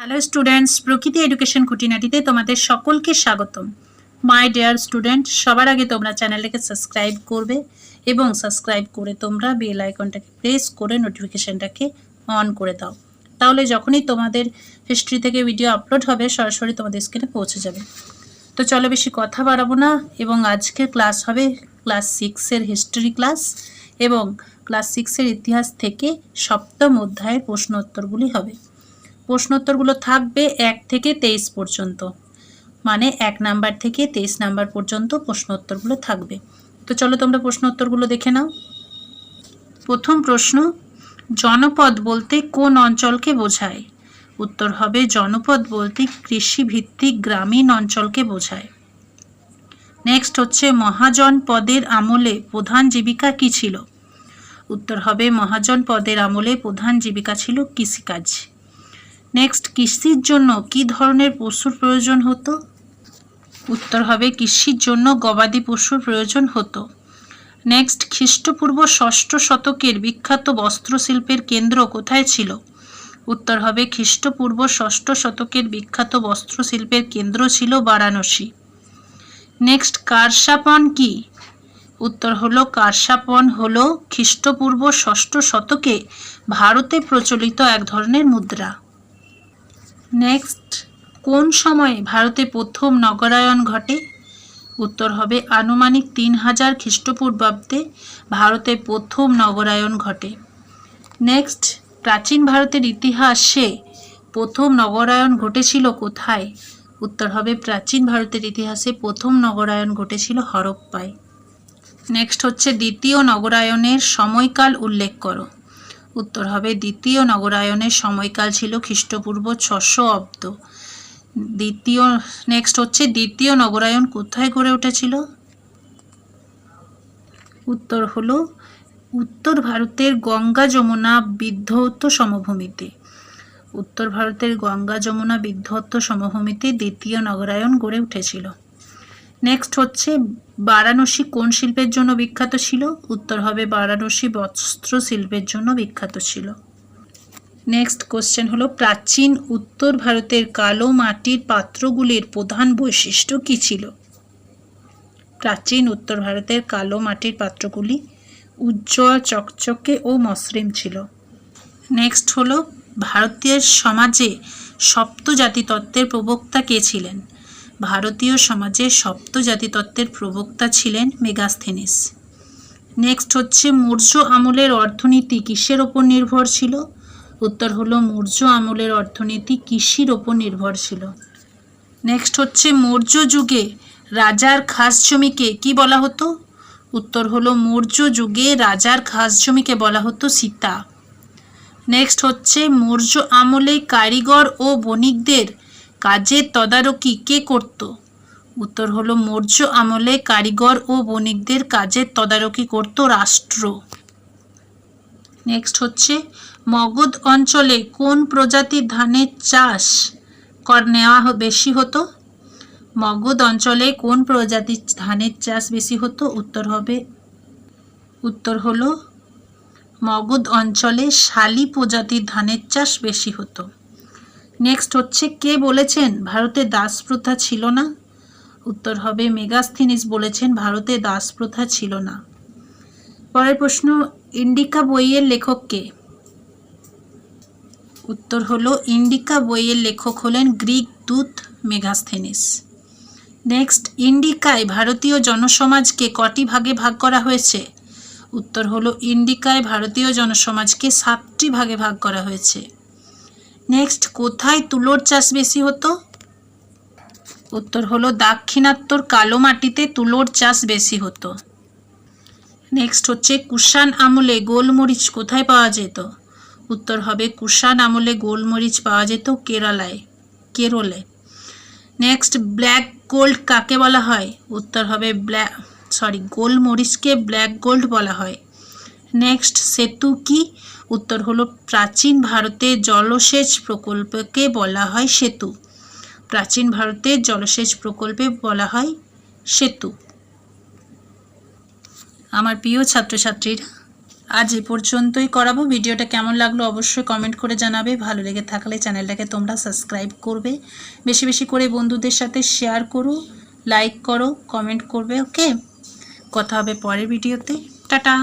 Hello students, প্রকৃতি education খুঁটিনাটিতে তোমাদের সকলকে স্বাগতম। মাই ডিয়ার স্টুডেন্ট, সবার আগে তোমরা চ্যানেলটাকে সাবস্ক্রাইব করবে এবং সাবস্ক্রাইব করে তোমরা বেল আইকনটাকে প্রেস করে নোটিফিকেশনটাকে অন করে দাও। তাহলে যখনই তোমাদের হিস্ট্রি থেকে ভিডিও আপলোড হবে সরাসরি তোমাদের স্ক্রিনে পৌঁছে যাবে। তো চলো বেশি কথা বাড়াবো না, এবং আজকের ক্লাস হবে ক্লাস 6-এর হিস্ট্রি ক্লাস, এবং ক্লাস 6-এর ইতিহাস থেকে সপ্তম অধ্যায়ের প্রশ্ন উত্তরগুলি হবে। প্রশ্নোত্তরগুলো থাকবে 1 থেকে 23 পর্যন্ত, মানে 1 নাম্বার থেকে 23 নাম্বার পর্যন্ত প্রশ্নোত্তরগুলো থাকবে। তো চলো তোমরা প্রশ্নোত্তরগুলো দেখে নাও। প্রথম প্রশ্ন, জনপদ বলতে কোন অঞ্চলকে বোঝায়? উত্তর হবে জনপদ বলতে কৃষিভিত্তিক গ্রামীণ অঞ্চলকে বোঝায়। নেক্সট হচ্ছে মহাজনপদের আমলে প্রধান জীবিকা কী ছিল? উত্তর হবে মহাজনপদের আমলে প্রধান জীবিকা ছিল কৃষিকাজ। নেক্সট, কৃষির জন্য কি ধরনের পশুর প্রয়োজন হতো? উত্তর হবে কৃষির জন্য গবাদি পশুর প্রয়োজন হতো। নেক্সট, খ্রিস্টপূর্ব 6ষ্ঠ শতকের বিখ্যাত বস্ত্রশিল্পের কেন্দ্র কোথায় ছিল? উত্তর হবে খ্রিস্টপূর্ব 6ষ্ঠ শতকের বিখ্যাত বস্ত্রশিল্পের কেন্দ্র ছিল বারাণসী। নেক্সট, কারসাপন কি? উত্তর হলো কারসাপন হলো খ্রিস্টপূর্ব 6ষ্ঠ শতকে ভারতে প্রচলিত এক ধরনের মুদ্রা। নেক্সট, কোন সময়ে ভারতে প্রথম নগরায়ন ঘটে? উত্তর হবে আনুমানিক 3000 খ্রিস্টপূর্বাব্দে ভারতে প্রথম নগরায়ন ঘটে। নেক্সট, প্রাচীন ভারতের ইতিহাসে প্রথম নগরায়ন ঘটেছিল কোথায়? উত্তর হবে প্রাচীন ভারতের ইতিহাসে প্রথম নগরায়ন ঘটেছিল হরপ্পায়। নেক্সট হচ্ছে দ্বিতীয় নগরায়নের সময়কাল উল্লেখ করো। উত্তর হবে দ্বিতীয় নগরায়নের সময়কাল ছিল খ্রিস্টপূর্ব 600 অব্দ। নেক্সট হচ্ছে দ্বিতীয় নগরায়ন কোথায় গড়ে উঠেছিল? উত্তর হলো উত্তর ভারতের গঙ্গা যমুনা বিধৌত সমভূমিতে। উত্তর ভারতের গঙ্গা যমুনা বিধৌত সমভূমিতে দ্বিতীয় নগরায়ন গড়ে উঠেছিল। নেক্সট হচ্ছে বারাণসী কোন শিল্পের জন্য বিখ্যাত ছিল? উত্তর হবে বারাণসী বস্ত্র শিল্পের জন্য বিখ্যাত ছিল। নেক্সট কোশ্চেন হলো, প্রাচীন উত্তর ভারতের কালো মাটির পাত্রগুলির প্রধান বৈশিষ্ট্য কী ছিল? প্রাচীন উত্তর ভারতের কালো মাটির পাত্রগুলি উজ্জ্বল, চকচকে ও মসৃণ ছিল। নেক্সট হলো, ভারতীয় সমাজে সপ্ত জাতিতত্ত্বের প্রবক্তা কে ছিলেন? ভারতীয় সমাজে সপ্ত জাতিতত্ত্বের প্রবক্তা ছিলেন মেগাস্থেনিস। নেক্সট হচ্ছে, মৌর্য আমলের অর্থনীতি কিসের ওপর নির্ভর ছিল? উত্তর হলো মৌর্য আমলের অর্থনীতি কৃষির ওপর নির্ভর ছিল। নেক্সট হচ্ছে, মৌর্য যুগে রাজার খাস জমিকে কি বলা হতো? উত্তর হলো মৌর্য যুগে রাজার খাস জমিকে বলা হতো সীতা। নেক্সট হচ্ছে, মৌর্য আমলে কারিগর ও বণিকদের কাজের তদারকি কে করত? উত্তর হলো মৌর্য আমলে কারিগর ও বণিকদের কাজের তদারকি করত রাষ্ট্র। নেক্সট হচ্ছে, মগধ অঞ্চলে কোন প্রজাতির ধানের চাষ নেওয়া বেশি হতো? মগধ অঞ্চলে কোন প্রজাতির ধানের চাষ বেশি হতো? উত্তর হলো মগধ অঞ্চলে শালি প্রজাতির ধানের চাষ বেশি হতো। নেক্সট হচ্ছে, কে বলেছেন ভারতে দাস প্রথা ছিল না? উত্তর হবে মেগাস্থেনিস বলেছেন ভারতে দাস প্রথা ছিল না। পরের প্রশ্ন, ইন্ডিকা বইয়ের লেখক কে? উত্তর হলো ইন্ডিকা বইয়ের লেখক হলেন গ্রিক দূত মেগাস্থেনিস। নেক্সট, ইন্ডিকায় ভারতীয় জনসমাজকে কটি ভাগে ভাগ করা হয়েছে? উত্তর হলো ইন্ডিকায় ভারতীয় জনসমাজকে 7টি ভাগে ভাগ করা হয়েছে। নেক্সট, কোথায় তুলোর চাষ বেশি হতো? উত্তর হলো দাক্ষিণাত্যর কালো মাটিতে তুলোর চাষ বেশি হতো। নেক্সট হচ্ছে, কুষাণ আমলে গোলমরিচ কোথায় পাওয়া যেত? উত্তর হবে কুষাণ আমলে গোলমরিচ পাওয়া যেত কেরলে। নেক্সট, ব্ল্যাক গোল্ড কাকে বলা হয়? উত্তর হবে গোলমরিচকে ব্ল্যাক গোল্ড বলা হয়। নেক্সট, সেতু কি? উত্তর হলো প্রাচীন ভারতের জলসেচ প্রকল্পকে বলা হয় সেতু। প্রাচীন ভারতের জলসেচ প্রকল্পে বলা হয় সেতু। আমার প্রিয় ছাত্রছাত্রীরা, আজ এই পর্যন্তই করাবো। ভিডিওটা কেমন লাগলো অবশ্যই কমেন্ট করে জানাবে। ভালো লেগে থাকলে চ্যানেলটাকে তোমরা সাবস্ক্রাইব করবে, বেশি বেশি করে বন্ধুদের সাথে শেয়ার করো, লাইক করো, কমেন্ট করবে। ওকে, কথা হবে পরের ভিডিওতে। টাটা।